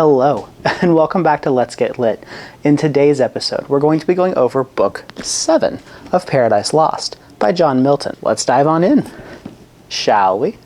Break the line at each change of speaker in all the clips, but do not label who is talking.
Hello, and welcome back to Let's Get Lit. In today's episode, we're going to be going over Book 7 of Paradise Lost by John Milton. Let's dive on in, shall we?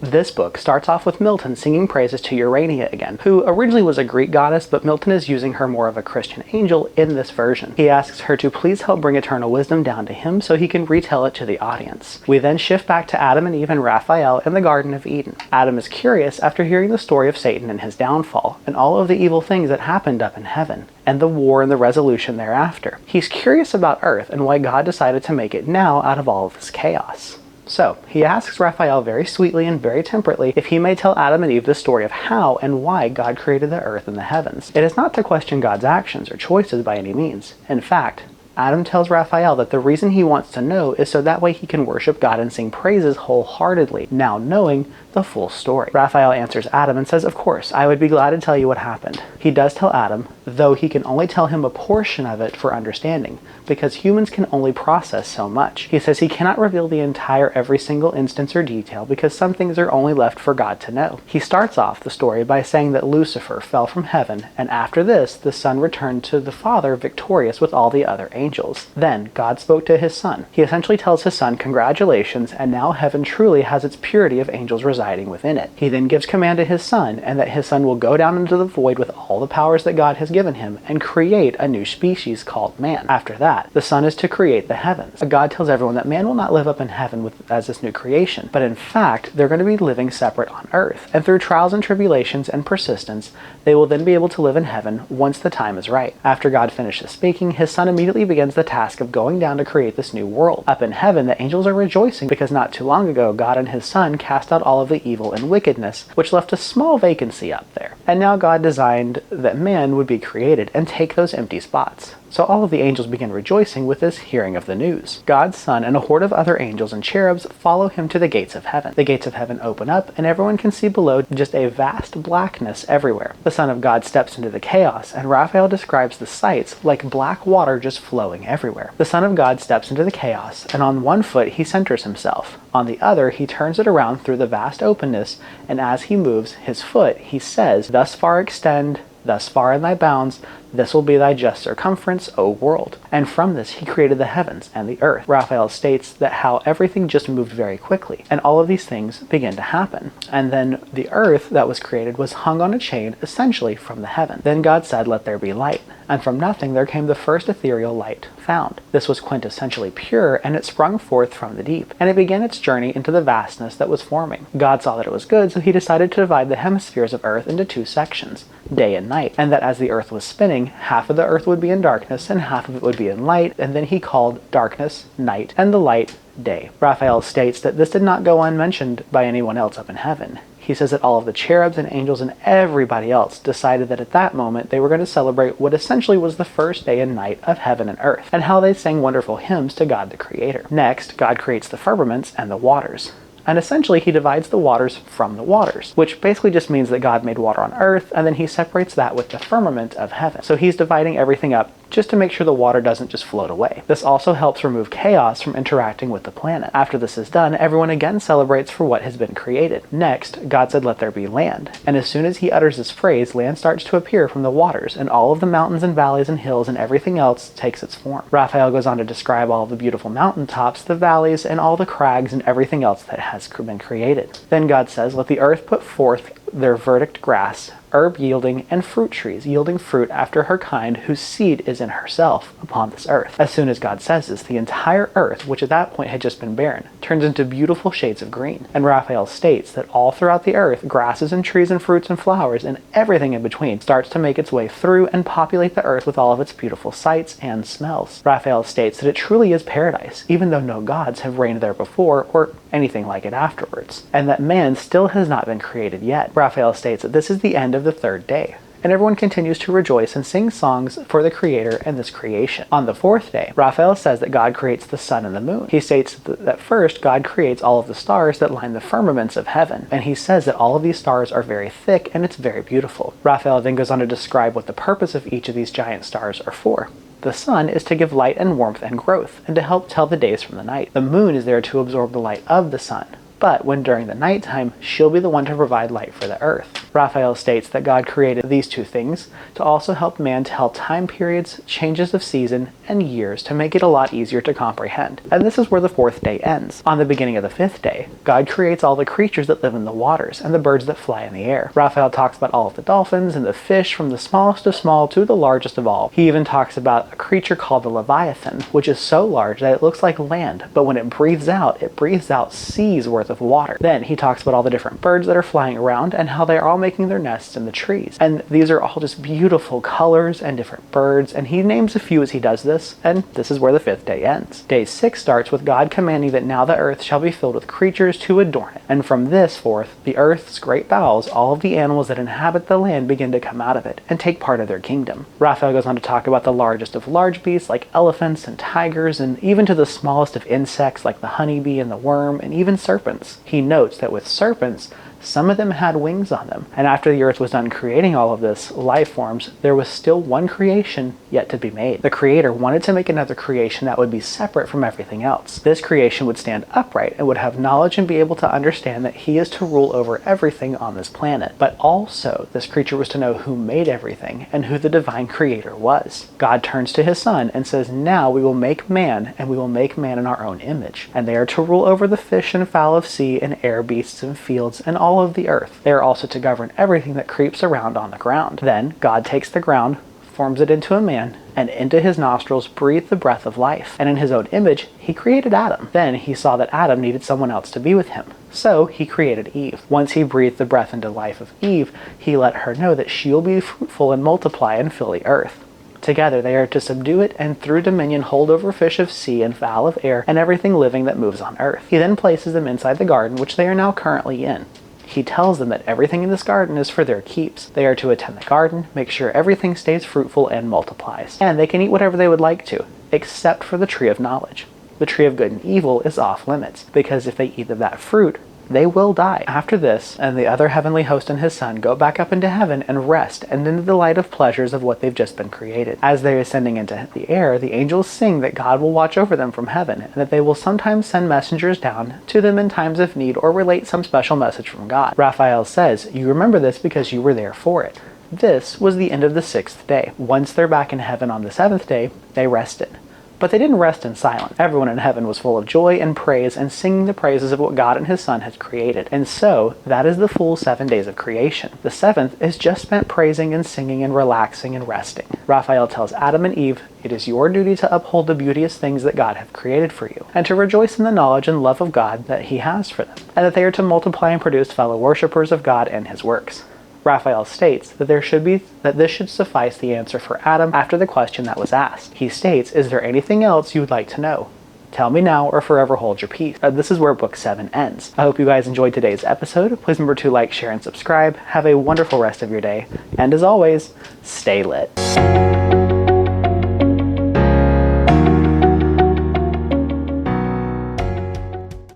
This book starts off with Milton singing praises to Urania again, who originally was a Greek goddess, but Milton is using her more of a Christian angel in this version. He asks her to please help bring eternal wisdom down to him so he can retell it to the audience. We then shift back to Adam and Eve and Raphael in the Garden of Eden. Adam is curious after hearing the story of Satan and his downfall, and all of the evil things that happened up in heaven, and the war and the resolution thereafter. He's curious about Earth and why God decided to make it now out of all of this chaos. So, he asks Raphael very sweetly and very temperately if he may tell Adam and Eve the story of how and why God created the earth and the heavens. It is not to question God's actions or choices by any means. In fact, Adam tells Raphael that the reason he wants to know is so that way he can worship God and sing praises wholeheartedly, now knowing the full story. Raphael answers Adam and says, of course, I would be glad to tell you what happened. He does tell Adam, though he can only tell him a portion of it for understanding, because humans can only process so much. He says he cannot reveal the entire every single instance or detail because some things are only left for God to know. He starts off the story by saying that Lucifer fell from heaven, and after this, the Son returned to the Father victorious with all the other angels. Then, God spoke to his Son. He essentially tells his Son, congratulations, and now heaven truly has its purity of angels residing within it. He then gives command to his Son, and that his Son will go down into the void with all the powers that God has given him and create a new species called man. After that, the Son is to create the heavens. God tells everyone that man will not live up in heaven as this new creation, but in fact, they're going to be living separate on earth. And through trials and tribulations and persistence, they will then be able to live in heaven once the time is right. After God finishes speaking, his Son immediately begins the task of going down to create this new world. Up in heaven, the angels are rejoicing because not too long ago, God and his Son cast out all of the evil and wickedness, which left a small vacancy up there. And now God designed that man would be created and take those empty spots. So all of the angels begin rejoicing with this hearing of the news. God's Son and a horde of other angels and cherubs follow him to the gates of heaven. The gates of heaven open up, and everyone can see below just a vast blackness everywhere. The Son of God steps into the chaos, and Raphael describes the sights like black water just flowing everywhere. The Son of God steps into the chaos, and on one foot he centers himself. On the other, he turns it around through the vast openness, and as he moves his foot, he says, thus far extend, thus far in thy bounds, this will be thy just circumference, O world. And from this he created the heavens and the earth. Raphael states that how everything just moved very quickly, and all of these things begin to happen. And then the earth that was created was hung on a chain essentially from the heaven. Then God said, let there be light. And from nothing there came the first ethereal light found. This was quintessentially pure, and it sprung forth from the deep, and it began its journey into the vastness that was forming. God saw that it was good, so he decided to divide the hemispheres of earth into two sections, day and night, and that as the earth was spinning, half of the earth would be in darkness and half of it would be in light, and then he called darkness night and the light day. Raphael states that this did not go unmentioned by anyone else up in heaven. He says that all of the cherubs and angels and everybody else decided that at that moment they were going to celebrate what essentially was the first day and night of heaven and earth, and how they sang wonderful hymns to God the Creator. Next, God creates the firmaments and the waters. And essentially he divides the waters from the waters, which basically just means that God made water on earth, and then he separates that with the firmament of heaven. So he's dividing everything up just to make sure the water doesn't just float away. This also helps remove chaos from interacting with the planet. After this is done, everyone again celebrates for what has been created. Next, God said, let there be land. And as soon as he utters this phrase, land starts to appear from the waters, and all of the mountains and valleys and hills and everything else takes its form. Raphael goes on to describe all of the beautiful mountaintops, the valleys, and all the crags and everything else that has been created. Then God says, let the earth put forth their verdant grass, herb yielding, and fruit trees yielding fruit after her kind, whose seed is in herself upon this earth. As soon as God says this, the entire earth, which at that point had just been barren, turns into beautiful shades of green. And Raphael states that all throughout the earth, grasses and trees and fruits and flowers and everything in between starts to make its way through and populate the earth with all of its beautiful sights and smells. Raphael states that it truly is paradise, even though no gods have reigned there before or anything like it afterwards, and that man still has not been created yet. Raphael states that this is the end of the third day, and everyone continues to rejoice and sing songs for the Creator and this creation. On the fourth day, Raphael says that God creates the sun and the moon. He states that first God creates all of the stars that line the firmaments of heaven, and he says that all of these stars are very thick and it's very beautiful. Raphael then goes on to describe what the purpose of each of these giant stars are for. The sun is to give light and warmth and growth, and to help tell the days from the night. The moon is there to absorb the light of the sun, but when during the nighttime, she'll be the one to provide light for the earth. Raphael states that God created these two things to also help man tell time periods, changes of season, and years to make it a lot easier to comprehend. And this is where the fourth day ends. On the beginning of the fifth day, God creates all the creatures that live in the waters and the birds that fly in the air. Raphael talks about all of the dolphins and the fish, from the smallest of small to the largest of all. He even talks about a creature called the Leviathan, which is so large that it looks like land, but when it breathes out seas worth of water. Then he talks about all the different birds that are flying around and how they are all making their nests in the trees. And these are all just beautiful colors and different birds, and he names a few as he does this, and this is where the fifth day ends. Day 6 starts with God commanding that now the earth shall be filled with creatures to adorn it. And from this forth, the earth's great bowels, all of the animals that inhabit the land begin to come out of it and take part of their kingdom. Raphael goes on to talk about the largest of large beasts like elephants and tigers, and even to the smallest of insects like the honeybee and the worm, and even serpents. He notes that with serpents, some of them had wings on them. And after the earth was done creating all of this life forms, there was still one creation yet to be made. The creator wanted to make another creation that would be separate from everything else. This creation would stand upright and would have knowledge and be able to understand that he is to rule over everything on this planet. But also, this creature was to know who made everything and who the divine creator was. God turns to his son and says, now we will make man, and we will make man in our own image. And they are to rule over the fish and fowl of sea and air beasts and fields and all of the earth. They are also to govern everything that creeps around on the ground. Then God takes the ground, forms it into a man, and into his nostrils breathed the breath of life. And in his own image, he created Adam. Then he saw that Adam needed someone else to be with him. So he created Eve. Once he breathed the breath into life of Eve, he let her know that she'll be fruitful and multiply and fill the earth. Together they are to subdue it, and through dominion hold over fish of sea and fowl of air and everything living that moves on earth. He then places them inside the garden, which they are now currently in. He tells them that everything in this garden is for their keeps. They are to attend the garden, make sure everything stays fruitful and multiplies. And they can eat whatever they would like to, except for the tree of knowledge. The tree of good and evil is off limits, because if they eat of that fruit, they will die. After this, and the other heavenly host and his son go back up into heaven and rest and into the light of pleasures of what they've just been created. As they are ascending into the air, the angels sing that God will watch over them from heaven, and that they will sometimes send messengers down to them in times of need or relate some special message from God. Raphael says, you remember this because you were there for it. This was the end of the 6th day. Once they're back in heaven on the 7th day, they rested. But they didn't rest in silence. Everyone in heaven was full of joy and praise and singing the praises of what God and his son had created. And so, that is the full 7 days of creation. The 7th is just spent praising and singing and relaxing and resting. Raphael tells Adam and Eve, it is your duty to uphold the beauteous things that God hath created for you, and to rejoice in the knowledge and love of God that he has for them, and that they are to multiply and produce fellow worshippers of God and his works. Raphael states that this should suffice the answer for Adam after the question that was asked. He states, is there anything else you would like to know? Tell me now or forever hold your peace. This is where book 7 ends. I hope you guys enjoyed today's episode. Please remember to like, share, and subscribe. Have a wonderful rest of your day. And as always, stay lit.